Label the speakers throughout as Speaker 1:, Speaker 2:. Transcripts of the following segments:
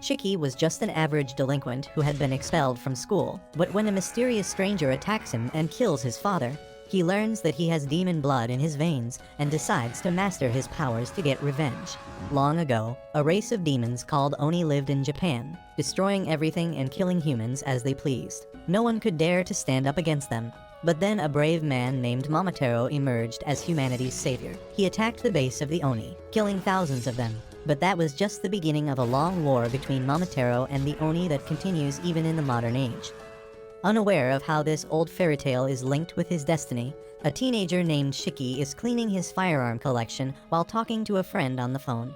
Speaker 1: Shiki was just an average delinquent who had been expelled from school, but when a mysterious stranger attacks him and kills his father, he learns that he has demon blood in his veins and decides to master his powers to get revenge. Long ago, a race of demons called Oni lived in Japan, destroying everything and killing humans as they pleased. No one could dare to stand up against them. But then a brave man named Momotaro emerged as humanity's savior. He attacked the base of the Oni, killing thousands of them. But that was just the beginning of a long war between Momotaro and the Oni that continues even in the modern age. Unaware of how this old fairy tale is linked with his destiny, a teenager named Shiki is cleaning his firearm collection while talking to a friend on the phone.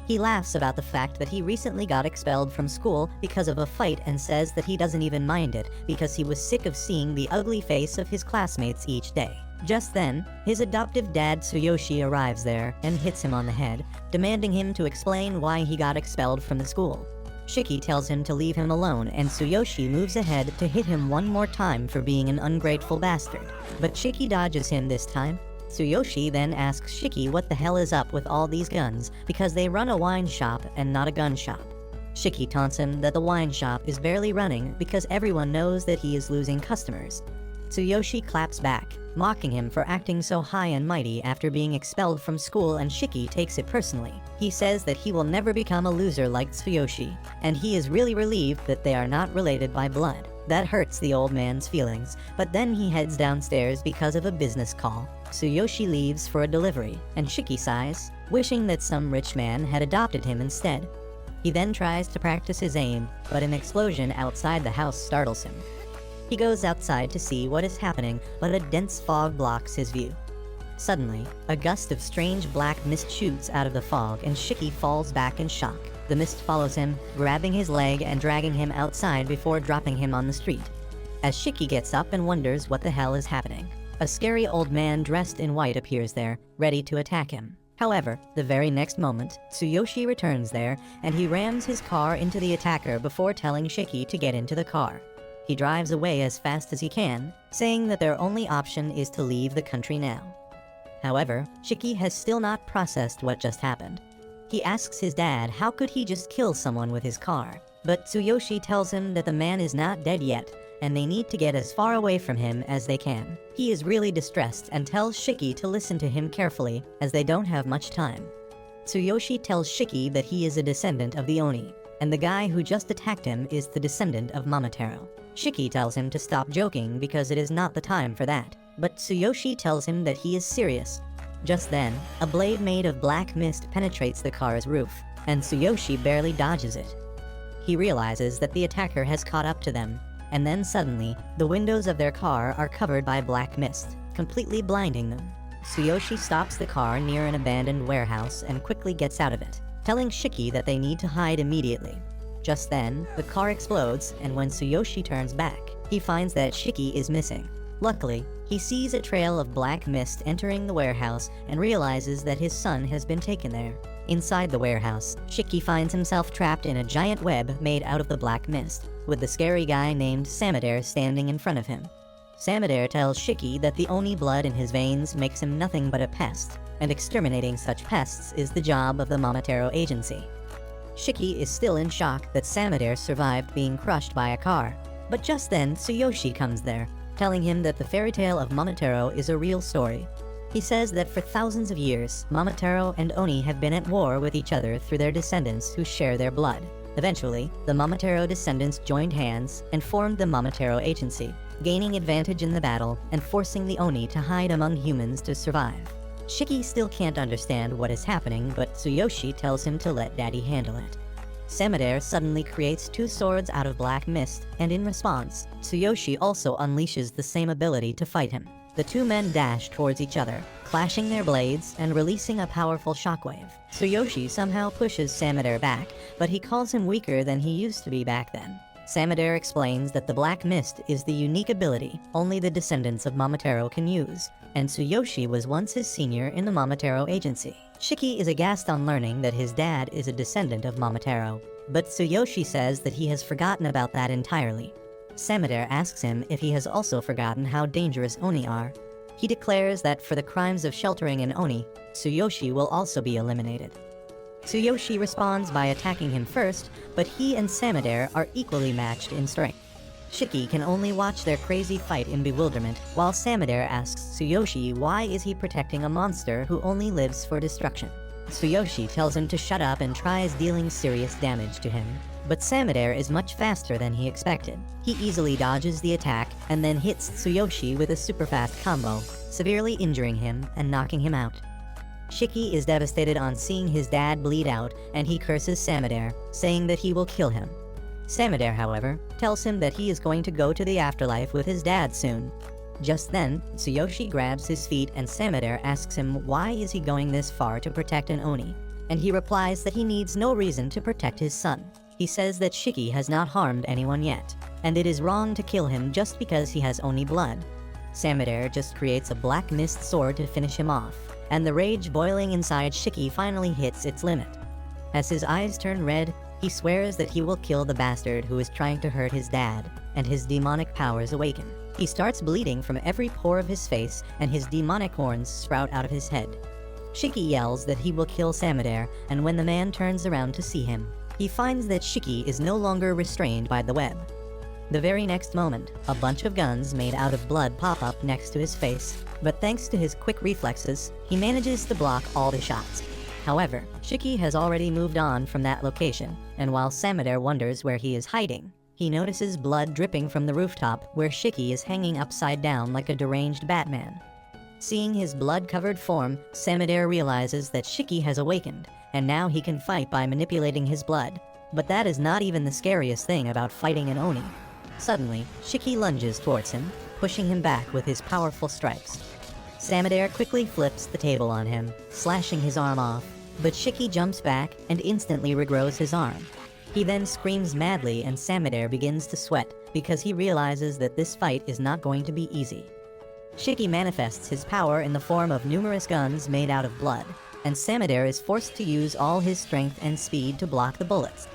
Speaker 1: He laughs about the fact that he recently got expelled from school because of a fight and says that he doesn't even mind it because he was sick of seeing the ugly face of his classmates each day. Just then, his adoptive dad Tsuyoshi arrives there and hits him on the head, demanding him to explain why he got expelled from the school. Shiki tells him to leave him alone and Tsuyoshi moves ahead to hit him one more time for being an ungrateful bastard. But Shiki dodges him this time. Tsuyoshi then asks Shiki what the hell is up with all these guns because they run a wine shop and not a gun shop. Shiki taunts him that the wine shop is barely running because everyone knows that he is losing customers. Tsuyoshi claps back, mocking him for acting so high and mighty after being expelled from school, and Shiki takes it personally. He says that he will never become a loser like Tsuyoshi, and he is really relieved that they are not related by blood. That hurts the old man's feelings, but then he heads downstairs because of a business call. Tsuyoshi leaves for a delivery, and Shiki sighs, wishing that some rich man had adopted him instead. He then tries to practice his aim, but an explosion outside the house startles him. He goes outside to see what is happening, but a dense fog blocks his view. Suddenly, a gust of strange black mist shoots out of the fog and Shiki falls back in shock. The mist follows him, grabbing his leg and dragging him outside before dropping him on the street. As Shiki gets up and wonders what the hell is happening, a scary old man dressed in white appears there, ready to attack him. However, the very next moment, Tsuyoshi returns there and he rams his car into the attacker before telling Shiki to get into the car. He drives away as fast as he can, saying that their only option is to leave the country now. However, Shiki has still not processed what just happened. He asks his dad how could he just kill someone with his car, but Tsuyoshi tells him that the man is not dead yet, and they need to get as far away from him as they can. He is really distressed and tells Shiki to listen to him carefully, as they don't have much time. Tsuyoshi tells Shiki that he is a descendant of the Oni, and the guy who just attacked him is the descendant of Momotaro. Shiki tells him to stop joking because it is not the time for that, but Tsuyoshi tells him that he is serious. Just then, a blade made of black mist penetrates the car's roof, and Tsuyoshi barely dodges it. He realizes that the attacker has caught up to them, and then suddenly, the windows of their car are covered by black mist, completely blinding them. Tsuyoshi stops the car near an abandoned warehouse and quickly gets out of it, telling Shiki that they need to hide immediately. Just then, the car explodes, and when Tsuyoshi turns back, he finds that Shiki is missing. Luckily, he sees a trail of black mist entering the warehouse and realizes that his son has been taken there. Inside the warehouse, Shiki finds himself trapped in a giant web made out of the black mist, with the scary guy named Samadare standing in front of him. Samadare tells Shiki that the Oni blood in his veins makes him nothing but a pest, and exterminating such pests is the job of the Momotaro agency. Shiki is still in shock that Samadare survived being crushed by a car, but just then Tsuyoshi comes there, telling him that the fairy tale of Momotaro is a real story. He says that for thousands of years, Momotaro and Oni have been at war with each other through their descendants who share their blood. Eventually, the Momotaro descendants joined hands and formed the Momotaro agency, gaining advantage in the battle and forcing the Oni to hide among humans to survive. Shiki still can't understand what is happening, but Tsuyoshi tells him to let Daddy handle it. Samadare suddenly creates two swords out of black mist, and in response, Tsuyoshi also unleashes the same ability to fight him. The two men dash towards each other, clashing their blades and releasing a powerful shockwave. Tsuyoshi somehow pushes Samadare back, but he calls him weaker than he used to be back then. Samadare explains that the black mist is the unique ability only the descendants of Momotaro can use, and Tsuyoshi was once his senior in the Momotaro agency. Shiki is aghast on learning that his dad is a descendant of Momotaro, but Tsuyoshi says that he has forgotten about that entirely. Samadare asks him if he has also forgotten how dangerous Oni are. He declares that for the crimes of sheltering an Oni, Tsuyoshi will also be eliminated. Tsuyoshi responds by attacking him first, but he and Samadare are equally matched in strength. Shiki can only watch their crazy fight in bewilderment, while Samadare asks Tsuyoshi why is he protecting a monster who only lives for destruction. Tsuyoshi tells him to shut up and tries dealing serious damage to him. But Samadare is much faster than he expected. He easily dodges the attack and then hits Tsuyoshi with a super fast combo, severely injuring him and knocking him out. Shiki is devastated on seeing his dad bleed out, and he curses Samadare, saying that he will kill him. Samadare, however, tells him that he is going to go to the afterlife with his dad soon. Just then, Tsuyoshi grabs his feet and Samadare asks him why is he going this far to protect an Oni, and he replies that he needs no reason to protect his son. He says that Shiki has not harmed anyone yet, and it is wrong to kill him just because he has Oni blood. Samadare just creates a black mist sword to finish him off, and the rage boiling inside Shiki finally hits its limit. As his eyes turn red, he swears that he will kill the bastard who is trying to hurt his dad, and his demonic powers awaken. He starts bleeding from every pore of his face, and his demonic horns sprout out of his head. Shiki yells that he will kill Samadare, and when the man turns around to see him, he finds that Shiki is no longer restrained by the web. The very next moment, a bunch of guns made out of blood pop up next to his face, but thanks to his quick reflexes, he manages to block all the shots. However, Shiki has already moved on from that location, and while Samadare wonders where he is hiding, he notices blood dripping from the rooftop where Shiki is hanging upside down like a deranged Batman. Seeing his blood-covered form, Samadare realizes that Shiki has awakened, and now he can fight by manipulating his blood. But that is not even the scariest thing about fighting an Oni. Suddenly, Shiki lunges towards him, pushing him back with his powerful strikes. Samadare quickly flips the table on him, slashing his arm off, but Shiki jumps back and instantly regrows his arm. He then screams madly and Samadare begins to sweat because he realizes that this fight is not going to be easy. Shiki manifests his power in the form of numerous guns made out of blood, and Samadare is forced to use all his strength and speed to block the bullets.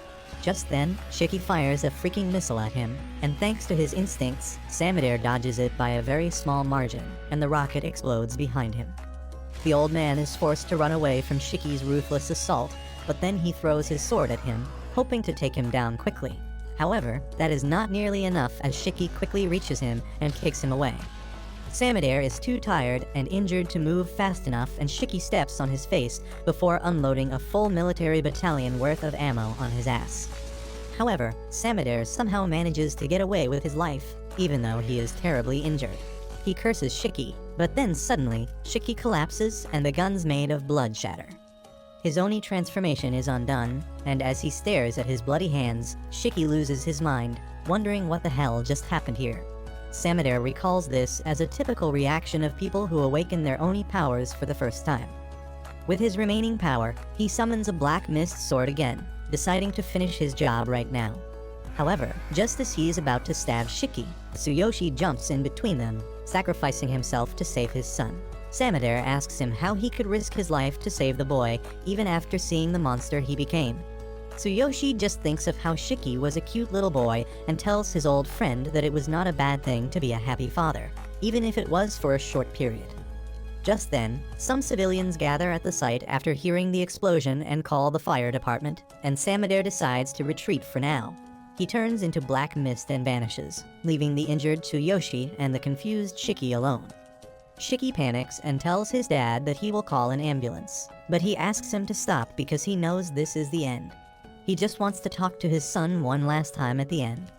Speaker 1: Just then, Shiki fires a freaking missile at him, and thanks to his instincts, Samadare dodges it by a very small margin, and the rocket explodes behind him. The old man is forced to run away from Shiki's ruthless assault, but then he throws his sword at him, hoping to take him down quickly. However, that is not nearly enough as Shiki quickly reaches him and kicks him away. Samadare is too tired and injured to move fast enough, and Shiki steps on his face before unloading a full military battalion worth of ammo on his ass. However, Samadare somehow manages to get away with his life, even though he is terribly injured. He curses Shiki, but then suddenly, Shiki collapses and the guns made of blood shatter. His Oni transformation is undone, and as he stares at his bloody hands, Shiki loses his mind, wondering what the hell just happened here. Samadare recalls this as a typical reaction of people who awaken their Oni powers for the first time. With his remaining power, he summons a black mist sword again, deciding to finish his job right now. However, just as he is about to stab Shiki, Tsuyoshi jumps in between them, sacrificing himself to save his son. Samadare asks him how he could risk his life to save the boy, even after seeing the monster he became. Tsuyoshi just thinks of how Shiki was a cute little boy and tells his old friend that it was not a bad thing to be a happy father, even if it was for a short period. Just then, some civilians gather at the site after hearing the explosion and call the fire department, and Samadare decides to retreat for now. He turns into black mist and vanishes, leaving the injured Tsuyoshi and the confused Shiki alone. Shiki panics and tells his dad that he will call an ambulance, but he asks him to stop because he knows this is the end. He just wants to talk to his son one last time at the end.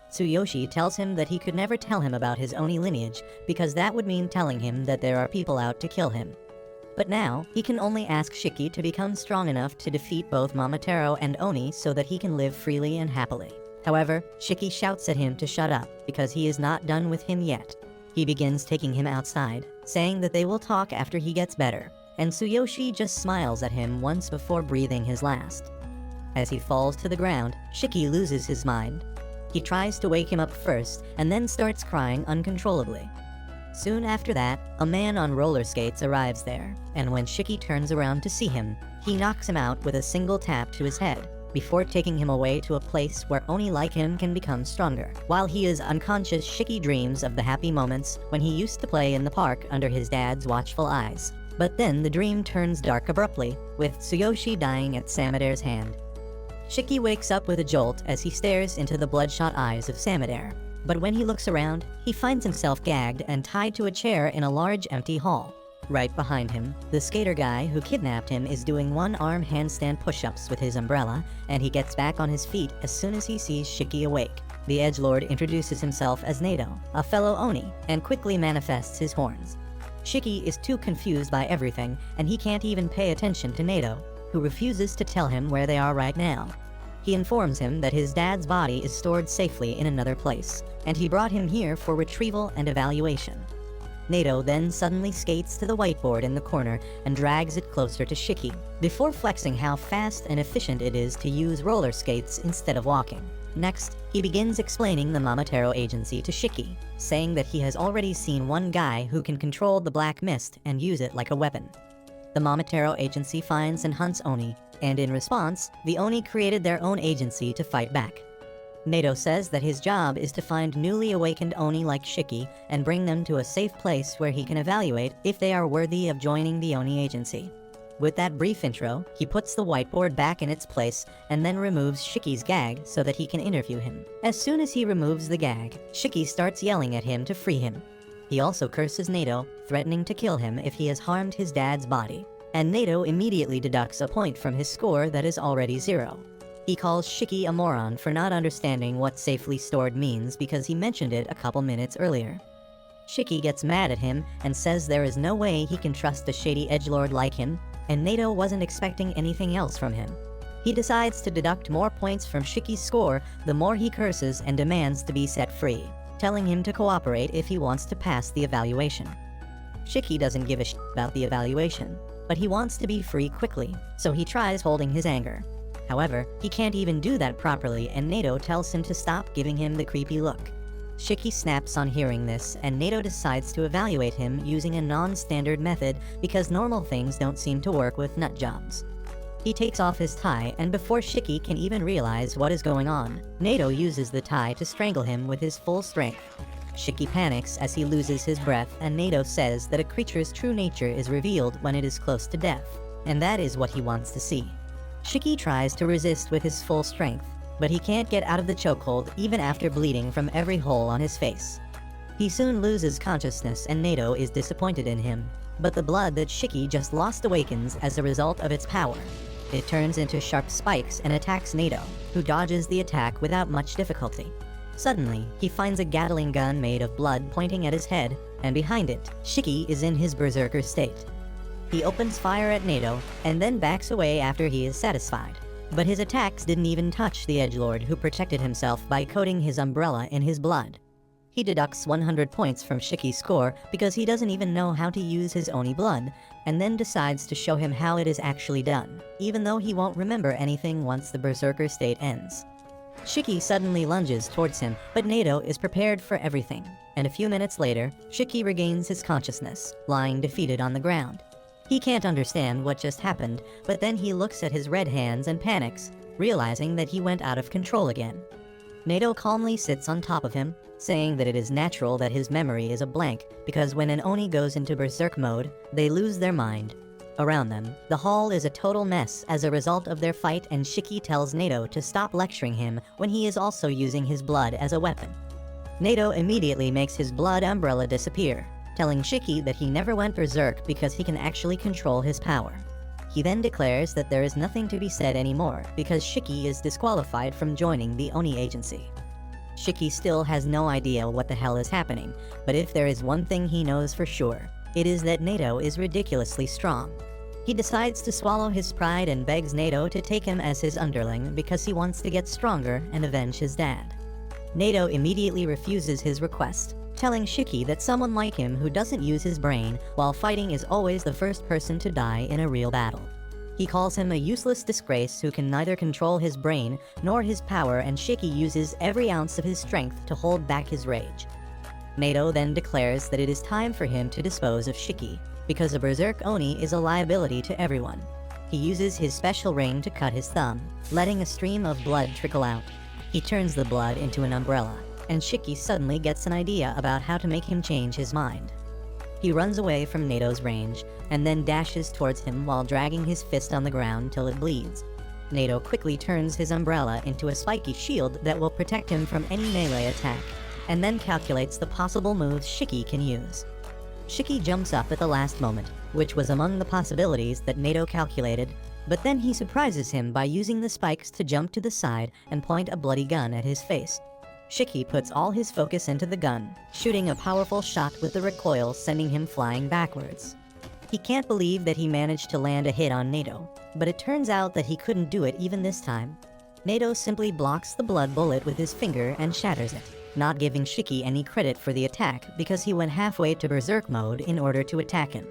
Speaker 1: Tsuyoshi tells him that he could never tell him about his Oni lineage because that would mean telling him that there are people out to kill him. But now, he can only ask Shiki to become strong enough to defeat both Momotaro and Oni so that he can live freely and happily. However, Shiki shouts at him to shut up because he is not done with him yet. He begins taking him outside, saying that they will talk after he gets better, and Tsuyoshi just smiles at him once before breathing his last. As he falls to the ground, Shiki loses his mind. He tries to wake him up first, and then starts crying uncontrollably. Soon after that, a man on roller skates arrives there, and when Shiki turns around to see him, he knocks him out with a single tap to his head, before taking him away to a place where Oni like him can become stronger. While he is unconscious, Shiki dreams of the happy moments when he used to play in the park under his dad's watchful eyes. But then the dream turns dark abruptly, with Tsuyoshi dying at Samadere's hand. Shiki wakes up with a jolt as he stares into the bloodshot eyes of Samadere. But when he looks around, he finds himself gagged and tied to a chair in a large empty hall. Right behind him, the skater guy who kidnapped him is doing one-arm handstand push-ups with his umbrella, and he gets back on his feet as soon as he sees Shiki awake. The edgelord introduces himself as Nato, a fellow Oni, and quickly manifests his horns. Shiki is too confused by everything, and he can't even pay attention to Nato, who refuses to tell him where they are right now. He informs him that his dad's body is stored safely in another place, and he brought him here for retrieval and evaluation. Nato then suddenly skates to the whiteboard in the corner and drags it closer to Shiki, before flexing how fast and efficient it is to use roller skates instead of walking. Next, he begins explaining the Momotaro agency to Shiki, saying that he has already seen one guy who can control the black mist and use it like a weapon. The Momotaro agency finds and hunts Oni, and in response, the Oni created their own agency to fight back. Nato says that his job is to find newly awakened Oni like Shiki and bring them to a safe place where he can evaluate if they are worthy of joining the Oni agency. With that brief intro, he puts the whiteboard back in its place and then removes Shiki's gag so that he can interview him. As soon as he removes the gag, Shiki starts yelling at him to free him. He also curses Nato, threatening to kill him if he has harmed his dad's body. And Nato immediately deducts a point from his score that is already 0. He calls Shiki a moron for not understanding what safely stored means because he mentioned it a couple minutes earlier. Shiki gets mad at him and says there is no way he can trust a shady edgelord like him, and Nato wasn't expecting anything else from him. He decides to deduct more points from Shiki's score the more he curses and demands to be set free, telling him to cooperate if he wants to pass the evaluation. Shiki doesn't give a shit about the evaluation, but he wants to be free quickly, so he tries holding his anger. However, he can't even do that properly, and Nato tells him to stop giving him the creepy look. Shiki snaps on hearing this, and Nato decides to evaluate him using a non-standard method because normal things don't seem to work with nutjobs. He takes off his tie, and before Shiki can even realize what is going on, Nato uses the tie to strangle him with his full strength. Shiki panics as he loses his breath, and Nato says that a creature's true nature is revealed when it is close to death, and that is what he wants to see. Shiki tries to resist with his full strength, but he can't get out of the chokehold even after bleeding from every hole on his face. He soon loses consciousness, and Nato is disappointed in him, but the blood that Shiki just lost awakens as a result of its power. It turns into sharp spikes and attacks Nato, who dodges the attack without much difficulty. Suddenly, he finds a Gatling gun made of blood pointing at his head, and behind it, Shiki is in his berserker state. He opens fire at Nato, and then backs away after he is satisfied. But his attacks didn't even touch the edgelord, who protected himself by coating his umbrella in his blood. He deducts 100 points from Shiki's score because he doesn't even know how to use his Oni blood, and then decides to show him how it is actually done, even though he won't remember anything once the berserker state ends. Shiki suddenly lunges towards him, but Nato is prepared for everything, and a few minutes later, Shiki regains his consciousness, lying defeated on the ground. He can't understand what just happened, but then he looks at his red hands and panics, realizing that he went out of control again. Nato calmly sits on top of him, saying that it is natural that his memory is a blank, because when an Oni goes into berserk mode, they lose their mind. Around them, the hall is a total mess as a result of their fight, and Shiki tells Nato to stop lecturing him when he is also using his blood as a weapon. Nato immediately makes his blood umbrella disappear, telling Shiki that he never went berserk because he can actually control his power. He then declares that there is nothing to be said anymore because Shiki is disqualified from joining the Oni agency. Shiki still has no idea what the hell is happening, but if there is one thing he knows for sure, it is that Nato is ridiculously strong. He decides to swallow his pride and begs Nato to take him as his underling because he wants to get stronger and avenge his dad. Nato immediately refuses his request, telling Shiki that someone like him who doesn't use his brain while fighting is always the first person to die in a real battle. He calls him a useless disgrace who can neither control his brain nor his power, and Shiki uses every ounce of his strength to hold back his rage. Nato then declares that it is time for him to dispose of Shiki, because a berserk Oni is a liability to everyone. He uses his special ring to cut his thumb, letting a stream of blood trickle out. He turns the blood into an umbrella, and Shiki suddenly gets an idea about how to make him change his mind. He runs away from Nato's range, and then dashes towards him while dragging his fist on the ground till it bleeds. Nato quickly turns his umbrella into a spiky shield that will protect him from any melee attack, and then calculates the possible moves Shiki can use. Shiki jumps up at the last moment, which was among the possibilities that Nato calculated, but then he surprises him by using the spikes to jump to the side and point a bloody gun at his face. Shiki puts all his focus into the gun, shooting a powerful shot with the recoil sending him flying backwards. He can't believe that he managed to land a hit on Nato, but it turns out that he couldn't do it even this time. Nato simply blocks the blood bullet with his finger and shatters it, not giving Shiki any credit for the attack because he went halfway to berserk mode in order to attack him.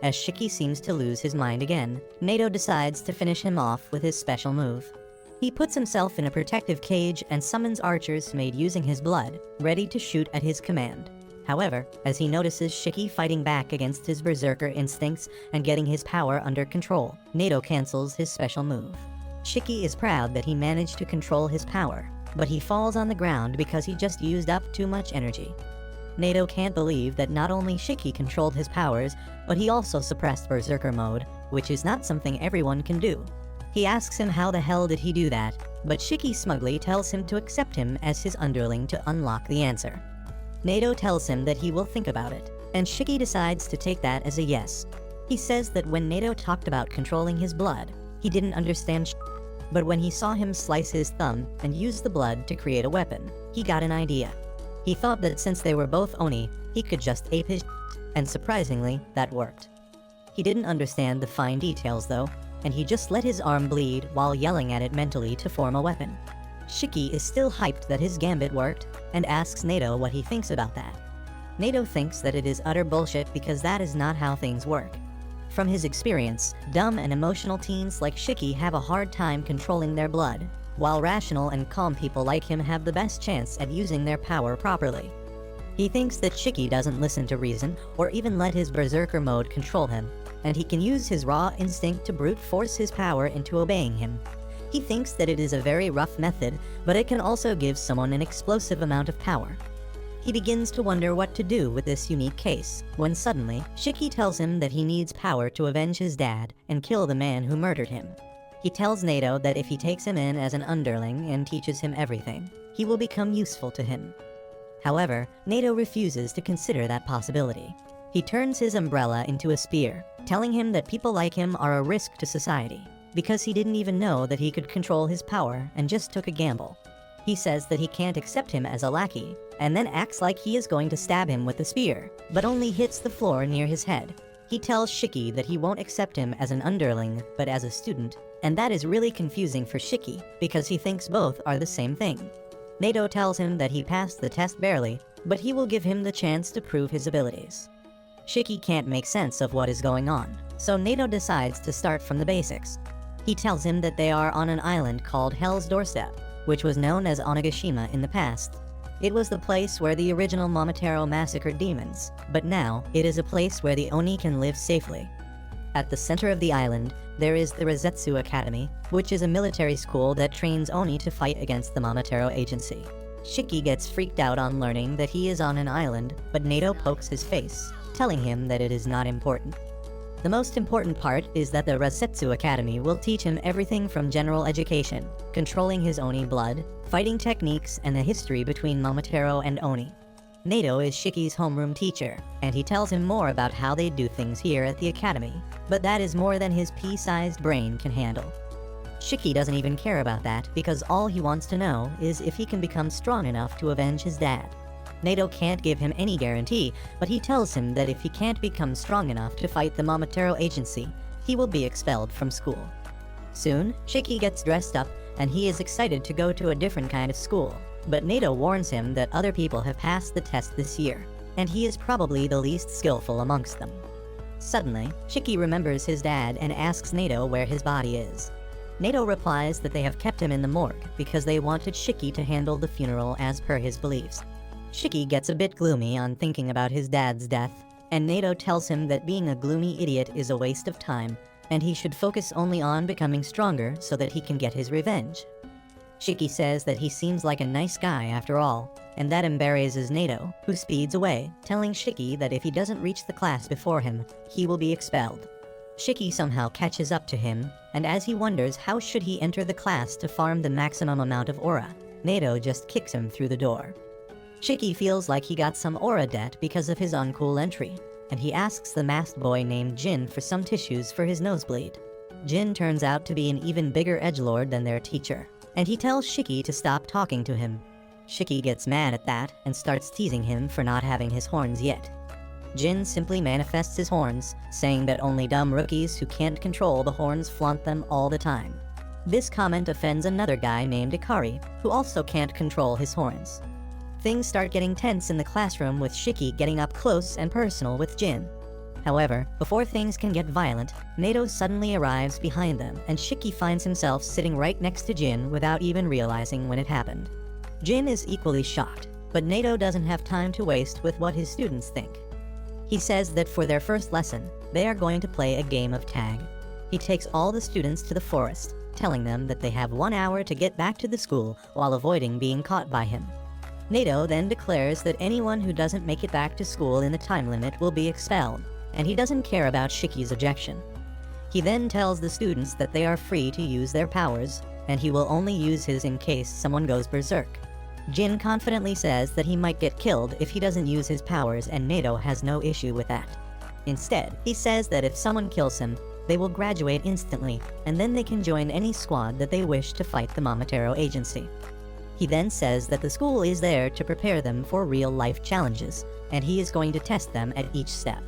Speaker 1: As Shiki seems to lose his mind again, Nato decides to finish him off with his special move. He puts himself in a protective cage and summons archers made using his blood, ready to shoot at his command. However, as he notices Shiki fighting back against his berserker instincts and getting his power under control, Nato cancels his special move. Shiki is proud that he managed to control his power, but he falls on the ground because he just used up too much energy. Nato can't believe that not only Shiki controlled his powers, but he also suppressed berserker mode, which is not something everyone can do. He asks him how the hell did he do that, but Shiki smugly tells him to accept him as his underling to unlock the answer. Nato tells him that he will think about it, and Shiki decides to take that as a yes. He says that when Nato talked about controlling his blood, he didn't understand but when he saw him slice his thumb and use the blood to create a weapon, he got an idea. He thought that since they were both Oni, he could just ape his and surprisingly, that worked. He didn't understand the fine details though, and he just let his arm bleed while yelling at it mentally to form a weapon. Shiki is still hyped that his gambit worked, and asks Nato what he thinks about that. Nato thinks that it is utter bullshit because that is not how things work. From his experience, dumb and emotional teens like Shiki have a hard time controlling their blood, while rational and calm people like him have the best chance at using their power properly. He thinks that Shiki doesn't listen to reason or even let his berserker mode control him, and he can use his raw instinct to brute force his power into obeying him. He thinks that it is a very rough method, but it can also give someone an explosive amount of power. He begins to wonder what to do with this unique case, when suddenly, Shiki tells him that he needs power to avenge his dad and kill the man who murdered him. He tells Nato that if he takes him in as an underling and teaches him everything, he will become useful to him. However, Nato refuses to consider that possibility. He turns his umbrella into a spear, telling him that people like him are a risk to society, because he didn't even know that he could control his power and just took a gamble. He says that he can't accept him as a lackey, and then acts like he is going to stab him with the spear, but only hits the floor near his head. He tells Shiki that he won't accept him as an underling, but as a student, and that is really confusing for Shiki, because he thinks both are the same thing. Nato tells him that he passed the test barely, but he will give him the chance to prove his abilities. Shiki can't make sense of what is going on, so Nato decides to start from the basics. He tells him that they are on an island called Hell's Doorstep, which was known as Onigashima in the past. It was the place where the original Momotaro massacred demons, but now it is a place where the Oni can live safely. At the center of the island, there is the Rosetsu Academy, which is a military school that trains Oni to fight against the Momotaro agency. Shiki gets freaked out on learning that he is on an island, but Nato pokes his face, telling him that it is not important. The most important part is that the Rosetsu Academy will teach him everything from general education, controlling his Oni blood, fighting techniques, and the history between Momotaro and Oni. Nato is Shiki's homeroom teacher, and he tells him more about how they do things here at the academy, but that is more than his pea-sized brain can handle. Shiki doesn't even care about that because all he wants to know is if he can become strong enough to avenge his dad. Nato can't give him any guarantee, but he tells him that if he can't become strong enough to fight the Momotaro agency, he will be expelled from school. Soon, Shiki gets dressed up, and he is excited to go to a different kind of school, but Nato warns him that other people have passed the test this year, and he is probably the least skillful amongst them. Suddenly, Shiki remembers his dad and asks Nato where his body is. Nato replies that they have kept him in the morgue because they wanted Shiki to handle the funeral as per his beliefs. Shiki gets a bit gloomy on thinking about his dad's death, and Nato tells him that being a gloomy idiot is a waste of time, and he should focus only on becoming stronger so that he can get his revenge. Shiki says that he seems like a nice guy after all, and that embarrasses Nato, who speeds away, telling Shiki that if he doesn't reach the class before him, he will be expelled. Shiki somehow catches up to him, and as he wonders how should he enter the class to farm the maximum amount of aura, Nato just kicks him through the door. Shiki feels like he got some aura debt because of his uncool entry, and he asks the masked boy named Jin for some tissues for his nosebleed. Jin turns out to be an even bigger edgelord than their teacher, and he tells Shiki to stop talking to him. Shiki gets mad at that and starts teasing him for not having his horns yet. Jin simply manifests his horns, saying that only dumb rookies who can't control the horns flaunt them all the time. This comment offends another guy named Ikari, who also can't control his horns. Things start getting tense in the classroom with Shiki getting up close and personal with Jin. However, before things can get violent, Nato suddenly arrives behind them and Shiki finds himself sitting right next to Jin without even realizing when it happened. Jin is equally shocked, but Nato doesn't have time to waste with what his students think. He says that for their first lesson, they are going to play a game of tag. He takes all the students to the forest, telling them that they have 1 hour to get back to the school while avoiding being caught by him. Nato then declares that anyone who doesn't make it back to school in the time limit will be expelled, and he doesn't care about Shiki's objection. He then tells the students that they are free to use their powers, and he will only use his in case someone goes berserk. Jin confidently says that he might get killed if he doesn't use his powers, and Nato has no issue with that. Instead, he says that if someone kills him, they will graduate instantly, and then they can join any squad that they wish to fight the Momotaro agency. He then says that the school is there to prepare them for real-life challenges, and he is going to test them at each step.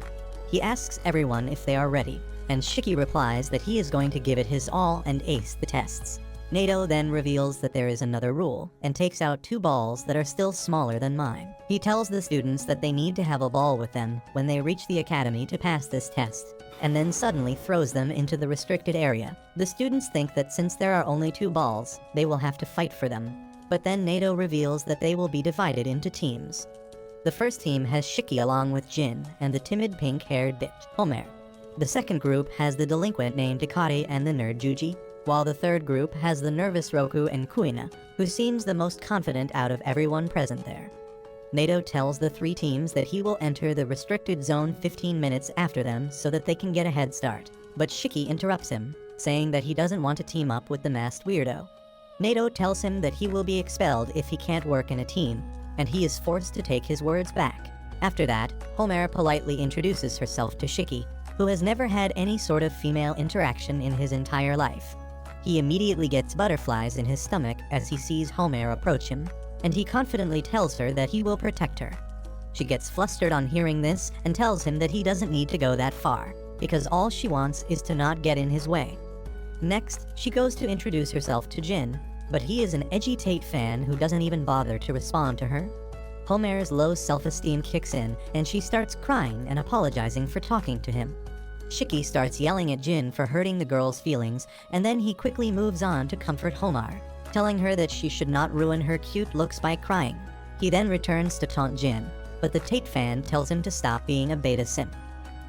Speaker 1: He asks everyone if they are ready, and Shiki replies that he is going to give it his all and ace the tests. Nato then reveals that there is another rule, and takes out 2 balls that are still smaller than mine. He tells the students that they need to have a ball with them when they reach the academy to pass this test, and then suddenly throws them into the restricted area. The students think that since there are only 2 balls, they will have to fight for them. But then Nato reveals that they will be divided into teams. The first team has Shiki along with Jin and the timid pink-haired bitch, Homer. The second group has the delinquent named Ikari and the nerd Juji, while the third group has the nervous Roku and Kuina, who seems the most confident out of everyone present there. Nato tells the 3 teams that he will enter the restricted zone 15 minutes after them so that they can get a head start, but Shiki interrupts him, saying that he doesn't want to team up with the masked weirdo. Nato tells him that he will be expelled if he can't work in a team, and he is forced to take his words back. After that, Homer politely introduces herself to Shiki, who has never had any sort of female interaction in his entire life. He immediately gets butterflies in his stomach as he sees Homer approach him, and he confidently tells her that he will protect her. She gets flustered on hearing this and tells him that he doesn't need to go that far, because all she wants is to not get in his way. Next, she goes to introduce herself to Jin, but he is an edgy Tate fan who doesn't even bother to respond to her. Homer's low self-esteem kicks in, and she starts crying and apologizing for talking to him. Shiki starts yelling at Jin for hurting the girl's feelings, and then he quickly moves on to comfort Homer, telling her that she should not ruin her cute looks by crying. He then returns to taunt Jin, but the Tate fan tells him to stop being a beta simp.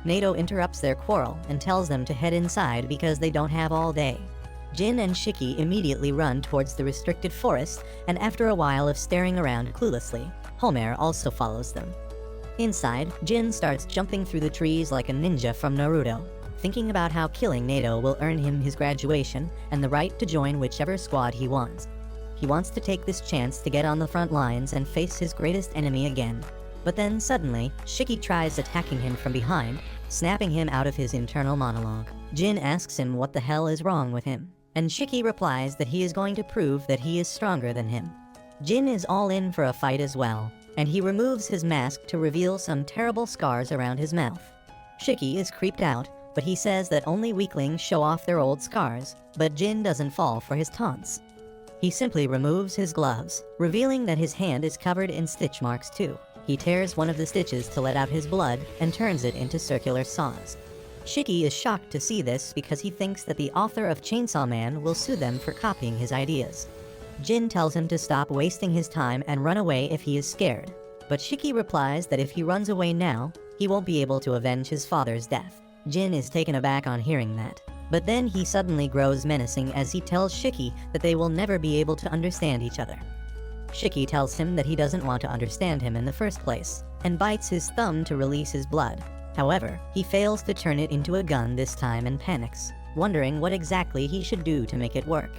Speaker 1: Nato interrupts their quarrel and tells them to head inside because they don't have all day. Jin and Shiki immediately run towards the restricted forest, and after a while of staring around cluelessly, Homer also follows them. Inside, Jin starts jumping through the trees like a ninja from Naruto, thinking about how killing Nato will earn him his graduation and the right to join whichever squad he wants. He wants to take this chance to get on the front lines and face his greatest enemy again. But then suddenly, Shiki tries attacking him from behind, snapping him out of his internal monologue. Jin asks him what the hell is wrong with him, and Shiki replies that he is going to prove that he is stronger than him. Jin is all in for a fight as well, and he removes his mask to reveal some terrible scars around his mouth. Shiki is creeped out, but he says that only weaklings show off their old scars, but Jin doesn't fall for his taunts. He simply removes his gloves, revealing that his hand is covered in stitch marks too. He tears one of the stitches to let out his blood and turns it into circular saws. Shiki is shocked to see this because he thinks that the author of Chainsaw Man will sue them for copying his ideas. Jin tells him to stop wasting his time and run away if he is scared, but Shiki replies that if he runs away now, he won't be able to avenge his father's death. Jin is taken aback on hearing that. But then he suddenly grows menacing as he tells Shiki that they will never be able to understand each other. Shiki tells him that he doesn't want to understand him in the first place, and bites his thumb to release his blood. However, he fails to turn it into a gun this time and panics, wondering what exactly he should do to make it work.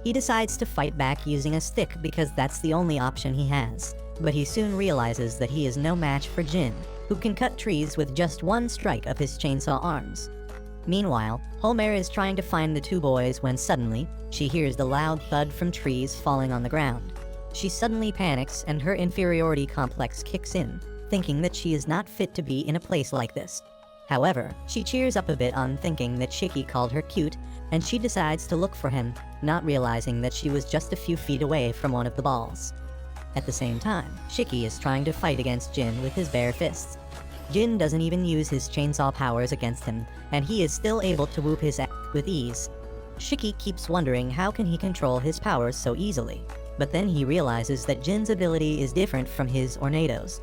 Speaker 1: He decides to fight back using a stick because that's the only option he has, but he soon realizes that he is no match for Jin, who can cut trees with just one strike of his chainsaw arms. Meanwhile, Homer is trying to find the two boys when suddenly, she hears the loud thud from trees falling on the ground. She suddenly panics and her inferiority complex kicks in, thinking that she is not fit to be in a place like this. However, she cheers up a bit on thinking that Shiki called her cute, and she decides to look for him, not realizing that she was just a few feet away from one of the balls. At the same time, Shiki is trying to fight against Jin with his bare fists. Jin doesn't even use his chainsaw powers against him, and he is still able to whoop his ass with ease. Shiki keeps wondering how can he control his powers so easily, but then he realizes that Jin's ability is different from his or Nato's.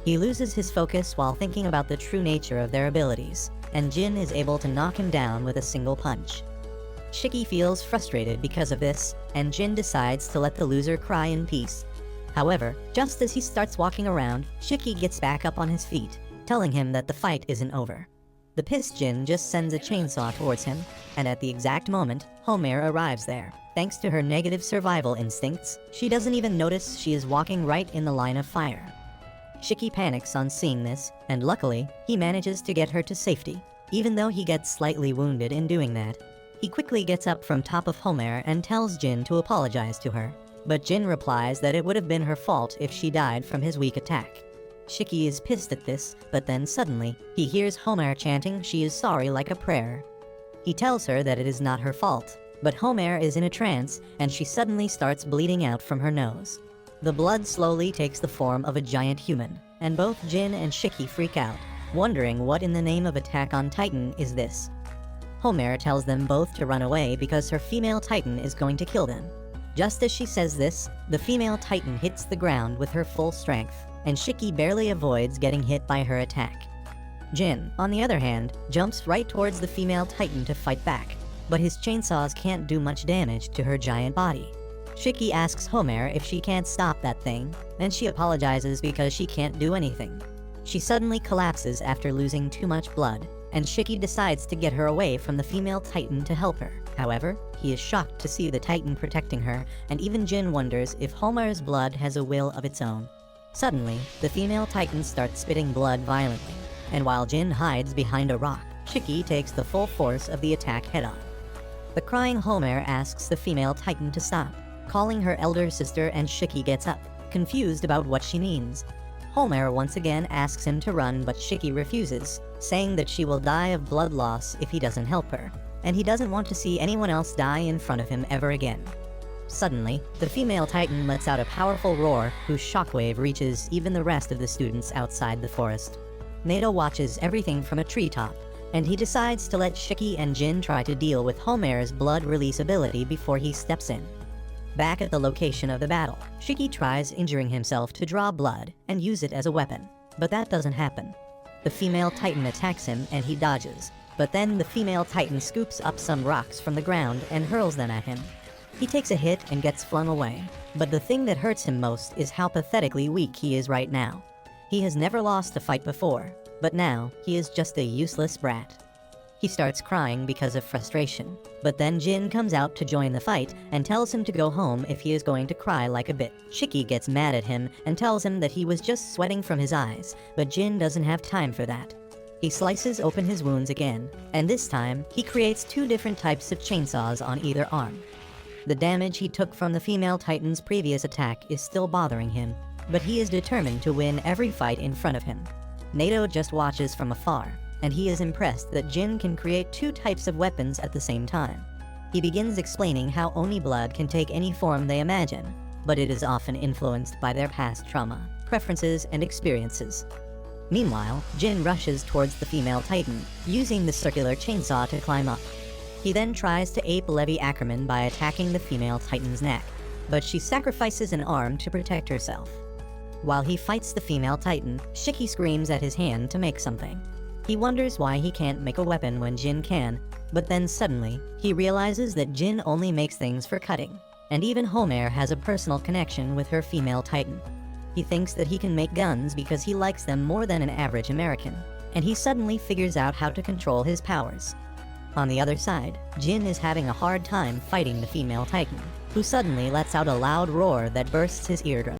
Speaker 1: He loses his focus while thinking about the true nature of their abilities, and Jin is able to knock him down with a single punch. Shiki feels frustrated because of this, and Jin decides to let the loser cry in peace. However, just as he starts walking around, Shiki gets back up on his feet, telling him that the fight isn't over. The pissed Jin just sends a chainsaw towards him, and at the exact moment, Homer arrives there. Thanks to her negative survival instincts, she doesn't even notice she is walking right in the line of fire. Shiki panics on seeing this, and luckily, he manages to get her to safety, even though he gets slightly wounded in doing that. He quickly gets up from top of Homer and tells Jin to apologize to her, but Jin replies that it would have been her fault if she died from his weak attack. Shiki is pissed at this, but then suddenly, he hears Homer chanting she is sorry like a prayer. He tells her that it is not her fault, but Homer is in a trance and she suddenly starts bleeding out from her nose. The blood slowly takes the form of a giant human, and both Jin and Shiki freak out, wondering what in the name of Attack on Titan is this. Homer tells them both to run away because her female Titan is going to kill them. Just as she says this, the female Titan hits the ground with her full strength, and Shiki barely avoids getting hit by her attack. Jin, on the other hand, jumps right towards the female Titan to fight back, but his chainsaws can't do much damage to her giant body. Shiki asks Homer if she can't stop that thing, and she apologizes because she can't do anything. She suddenly collapses after losing too much blood, and Shiki decides to get her away from the female Titan to help her. However, he is shocked to see the Titan protecting her, and even Jin wonders if Homer's blood has a will of its own. Suddenly, the female Titan starts spitting blood violently, and while Jin hides behind a rock, Shiki takes the full force of the attack head-on. The crying Homer asks the female Titan to stop, calling her elder sister, and Shiki gets up, confused about what she means. Homer once again asks him to run, but Shiki refuses, saying that she will die of blood loss if he doesn't help her, and he doesn't want to see anyone else die in front of him ever again. Suddenly, the female Titan lets out a powerful roar whose shockwave reaches even the rest of the students outside the forest. Nato watches everything from a treetop, and he decides to let Shiki and Jin try to deal with Homer's blood release ability before he steps in. Back at the location of the battle, Shiki tries injuring himself to draw blood and use it as a weapon, but that doesn't happen. The female Titan attacks him and he dodges, but then the female Titan scoops up some rocks from the ground and hurls them at him. He takes a hit and gets flung away, but the thing that hurts him most is how pathetically weak he is right now. He has never lost a fight before, but now he is just a useless brat. He starts crying because of frustration, but then Jin comes out to join the fight and tells him to go home if he is going to cry like a bitch. Shiki gets mad at him and tells him that he was just sweating from his eyes, but Jin doesn't have time for that. He slices open his wounds again, and this time, he creates two different types of chainsaws on either arm. The damage he took from the female Titan's previous attack is still bothering him, but he is determined to win every fight in front of him. Nato just watches from afar, and he is impressed that Jin can create two types of weapons at the same time. He begins explaining how Oni blood can take any form they imagine, but it is often influenced by their past trauma, preferences, and experiences. Meanwhile, Jin rushes towards the female Titan, using the circular chainsaw to climb up. He then tries to ape Levi Ackerman by attacking the female Titan's neck, but she sacrifices an arm to protect herself. While he fights the female Titan, Shiki screams at his hand to make something. He wonders why he can't make a weapon when Jin can, but then suddenly, he realizes that Jin only makes things for cutting. And even Homer has a personal connection with her female titan. He thinks that he can make guns because he likes them more than an average American, and he suddenly figures out how to control his powers. On the other side, Jin is having a hard time fighting the female titan, who suddenly lets out a loud roar that bursts his eardrum.